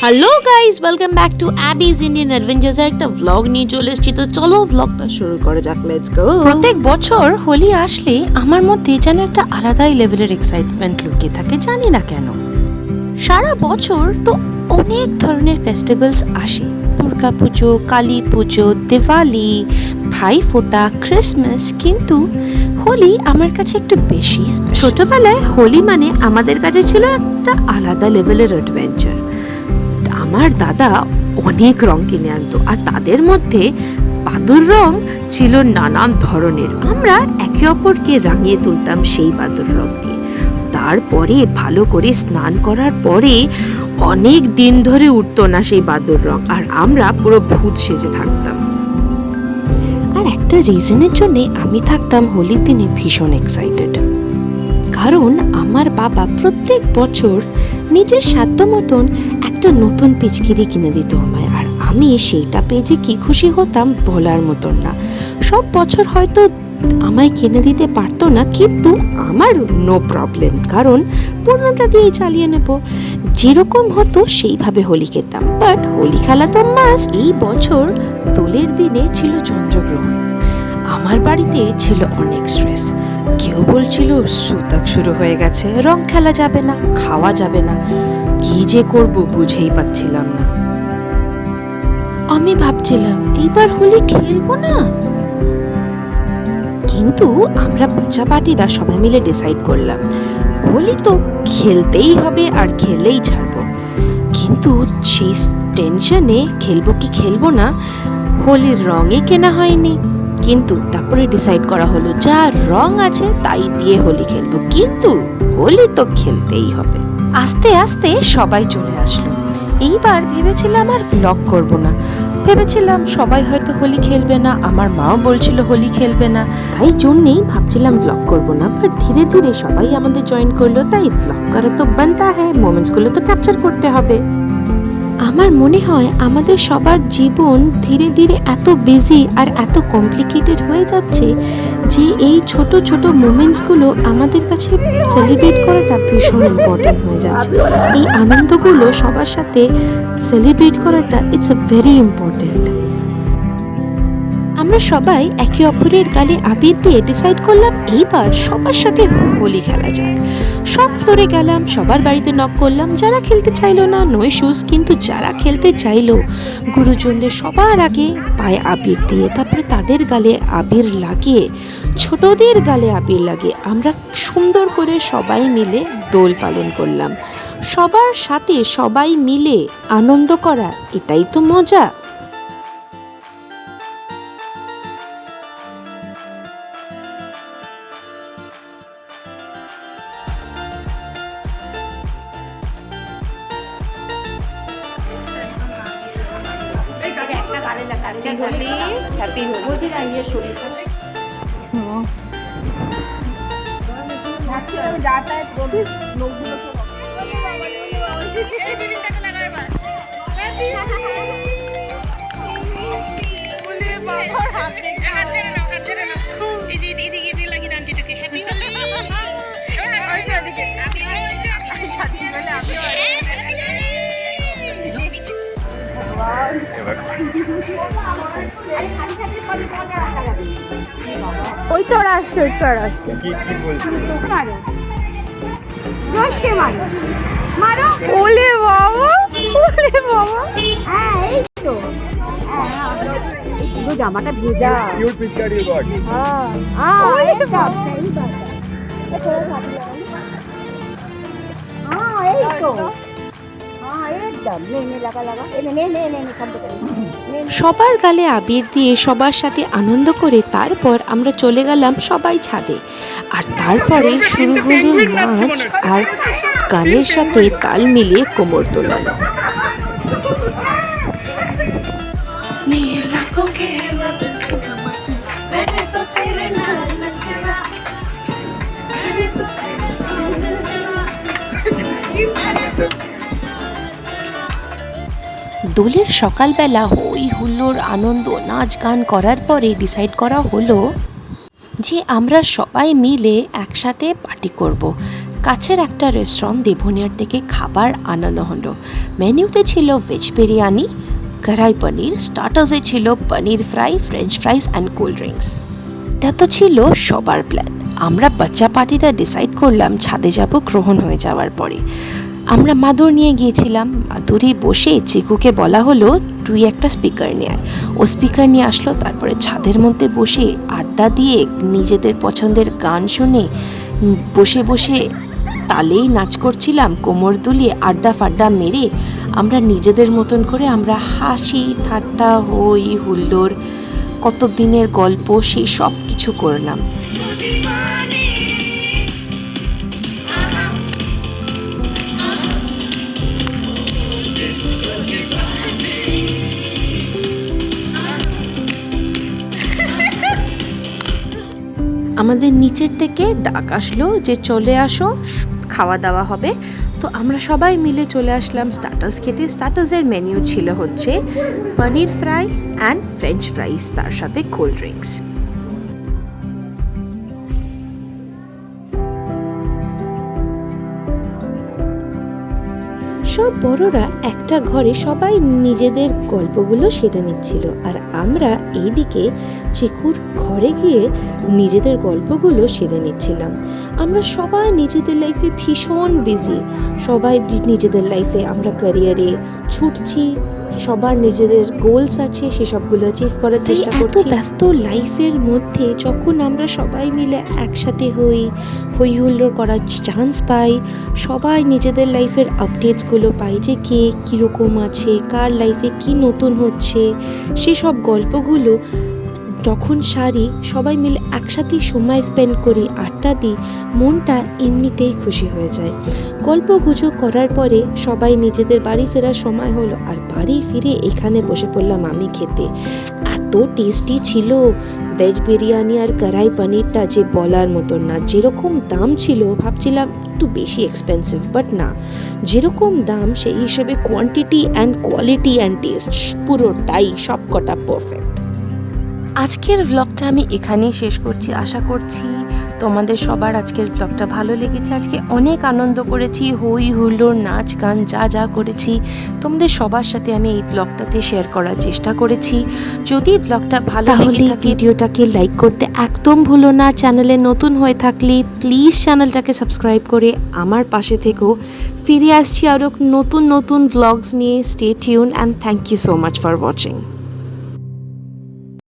Hello guys, welcome back to Abby's Indian Adventures এর একটা vlog নিয়ে চলে এসেছি। তো চলো ভ্লগটা শুরু করা যাক, লেটস গো। প্রত্যেক বছর হোলি আসলে আমার মধ্যে যেন একটা আলাদাই লেভেলের এক্সাইটমেন্ট লুকিয়ে থাকে, জানি না কেন। সারা বছর তো অনেক ধরনের ফেস্টিভ্যালস আসে, দুর্গা পুজো, কালী পুজো, দিওয়ালি, ভাইফোঁটা, ক্রিসমাস, কিন্তু হোলি আমার কাছে একটু বেশি। ছোটবেলায় হোলি মানে আমাদের কাছে ছিল একটা আলাদা লেভেলের অ্যাডভেঞ্চার। আমার দাদা অনেক রং কিনে আনতো, আর তাদের মধ্যে বাদুর রং ছিল নানান ধরনের। আমরা একে অপরকে রাঙিয়ে তুলতাম সেই বাদুর রং দিয়ে। তারপরে ভালো করে স্নান করার পরে অনেক দিন ধরে উঠতো না সেই বাদুর রং, আর আমরা পুরো ভূত সেজে থাকতাম। আর একটা রিজনের জন্যে আমি থাকতাম হোলির দিনে ভীষণ এক্সাইটেড, কারণ আমার বাবা প্রত্যেক বছর নিজের সাধ্য মতন একটা নতুন পিচকিরি কিনে দিত আমায়, আর আমি সেইটা পেয়ে যে কি খুশি হতাম বলার মতন না। সব বছর হয়তো আমায় কিনে দিতে পারতো না, কিন্তু আমার নো প্রবলেম, কারণ পুরনোটা দিয়েই চালিয়ে নেব। যেরকম হতো সেইভাবে হোলি খেতাম। বাট হোলি খেলা তো মাস্ট। এই বছর দোলের দিনে ছিল চন্দ্রগ্রহণ। আমার বাড়িতে ছিল অনেক স্ট্রেস। কেউ বলছিল সুতাক শুরু হয়ে গেছে, রং খেলা যাবে না, খাওয়া যাবে না। কি যে করব বুঝেই পাচ্ছিলাম না। আমি ভাবছিলাম এইবার হোলি খেলবো না, কিন্তু আমরা বাচ্চা পার্টিরা সবাই মিলে ডিসাইড করলাম হোলি তো খেলতেই হবে, আর খেলেই ছাড়বো। কিন্তু সেই টেনশনে খেলবো কি খেলবো না, হোলির রঙে কেনা হয়নি। কিন্তু তারপরে ডিসাইড করা হলো যা রং আছে তাই দিয়ে হোলি খেলবো, কিন্তু হোলি তো খেলতেই হবে। আস্তে আস্তে সবাই চলে আসলো। এইবার ভেবেছিলাম আর ভ্লগ করব না, ভেবেছিলাম সবাই হয়তো হোলি খেলবে না, আমার মাও বলছিল হোলি খেলবে না, তাই জন্যেই ভাবছিলাম ভ্লগ করব না। বাট ধীরে ধীরে সবাই আমাদের জয়েন করলো, তাই ভ্লগ করা তো বানতা হ্যায়, মোমেন্টসগুলো তো ক্যাপচার করতে হবে। আমার মনে হয় আমাদের সবার জীবন ধীরে ধীরে এত বিজি আর এত কমপ্লিকেটেড হয়ে যাচ্ছে যে এই ছোট ছোট মোমেন্টসগুলো আমাদের কাছে সেলিব্রেট করাটা ভীষণ ইম্পর্টেন্ট হয়ে যাচ্ছে। এই আনন্দগুলো সবার সাথে সেলিব্রেট করাটা ইটস আ ভেরি ইম্পর্টেন্ট। আমরা সবাই একে অপরের গালে আবির দিয়ে ডিসাইড করলাম এইবার সবার সাথে হোলি খেলা যাক। সব ফ্লোরে গেলাম, সবার বাড়িতে নক করলাম। যারা খেলতে চাইলো না নো ইস্যুস, কিন্তু যারা খেলতে চাইলো গুরুজনদের সবার আগে পায়ে আবির দিয়ে, তারপরে তাদের গালে আবির লাগিয়ে, ছোটদের গালে আবির লাগিয়ে আমরা সুন্দর করে সবাই মিলে দোল পালন করলাম। সবার সাথে সবাই মিলে আনন্দ করা, এটাই তো মজা। Happy Holi, happy Holi. যাতায়াত করবি লোকগুলো ওই তো আসছে, ওই তো আসছে। মারো রসে মারো, মারো। ওলে বাবা, ওলে বাবা। হ্যাঁ এই তো, পুরো জামাটা ভেজা। Cute picture you got. হ্যাঁ এই তো, এই তো। সবার গালে আবির দিয়ে সবার সাথে আনন্দ করে তারপর আমরা চলে গেলাম সবাই ছাদে। আর তারপরে শুরু হলো নাচ আর গানের সাথে তাল মিলিয়ে কোমর দোলানো। দোলের সকালবেলা হই হুল্লোড় আনন্দ নাচ গান করার পরে ডিসাইড করা হলো যে আমরা সবাই মিলে একসাথে পার্টি করব। কাছের একটা রেস্টুরেন্ট দেভনিয়ার থেকে খাবার আনানো হলো। মেনুতে ছিল ভেজ বিরিয়ানি, কড়াই পনির, স্টার্টার্সে ছিল paneer fry, French fries and cold drinks. এটা তো ছিল সবার প্ল্যান। আমরা বাচ্চা পার্টিটা ডিসাইড করলাম ছাদে যাব গ্রহণ হয়ে যাওয়ার পরে। আমরা মাদুর নিয়ে গিয়েছিলাম। মাদুরে বসে চিকুকে বলা হলো তুই একটা স্পিকার নিয়ে আয়। ও স্পিকার নিয়ে আসলো। তারপরে ছাদের মধ্যে বসে আড্ডা দিয়ে নিজেদের পছন্দের গান শুনে বসে বসে তালেই নাচ করছিলাম, কোমর দুলিয়ে আড্ডা ফাড্ডা মেরে আমরা নিজেদের মতন করে আমরা হাসি ঠাট্টা হই হুল্লোড়, কত দিনের গল্প সেই সব কিছু করলাম। আমাদের নিচের থেকে ডাক আসলো যে চলে আসো, খাওয়া দাওয়া হবে। তো আমরা সবাই মিলে চলে আসলাম স্টার্টার্স খেতে। স্টার্টার্সের মেনু ছিল হচ্ছে পনির ফ্রাই অ্যান্ড ফ্রেঞ্চ ফ্রাইস, তার সাথে কোল্ড ড্রিঙ্কস। সব বড়রা একটা ঘরে সবাই নিজেদের গল্পগুলো সেরে নিচ্ছিল, আর আমরা এইদিকে চিকুর ঘরে গিয়ে নিজেদের গল্পগুলো সেরে নিচ্ছিলাম। আমরা সবাই নিজেদের লাইফে ভীষণ বিজি, সবাই নিজেদের লাইফে আমরা ক্যারিয়ারে ছুটছি, সবার নিজেদের গোলস আছে, সেসবগুলো অ্যাচিভ করার চেষ্টা করছি। এত ব্যস্ত লাইফের মধ্যে যখন আমরা সবাই মিলে একসাথে হই হুল্লোড় করার চান্স পাই, সবাই নিজেদের লাইফের আপডেটসগুলো পাই যে কে কীরকম আছে, কার লাইফে কি নতুন হচ্ছে, সেসব গল্পগুলো যখন সারি সবাই মিলে একসাথে সময় স্পেন্ড করি, আড্ডা দিই, মনটা এমনিতেই খুশি হয়ে যায়। গল্প গুজব করার পরে সবাই নিজেদের বাড়ি ফেরার সময় হলো, আর বাড়ি ফিরে এখানে বসে পড়লাম আমি খেতে। এত টেস্টি ছিল ভেজ বিরিয়ানি আর কড়াই পনিরটা যে বলার মতন না। যেরকম দাম ছিল ভাবছিলাম একটু বেশি এক্সপেন্সিভ, বাট না, যেরকম দাম সেই হিসেবে quantity and quality and test পুরোটাই সবকটা পারফেক্ট। আজকের ভ্লগটা আমি এখানেই শেষ করছি। আশা করছি তোমাদের সবার আজকের ভ্লগটা ভালো লেগেছে। আজকে অনেক আনন্দ করেছি, হই হুল্লোড়, নাচ গান যা যা করেছি তোমাদের সবার সাথে আমি এই ভ্লগটাতে শেয়ার করার চেষ্টা করেছি। যদি ভ্লগটা ভালো লাগে ভিডিওটাকে লাইক করতে একদম ভুলো না। চ্যানেলে নতুন হয়ে থাকলে প্লিজ চ্যানেলটাকে সাবস্ক্রাইব করে আমার পাশে থেকো। ফিরে আসছি আরও নতুন নতুন ভ্লগস নিয়ে। Stay tune and thank you so much for watching.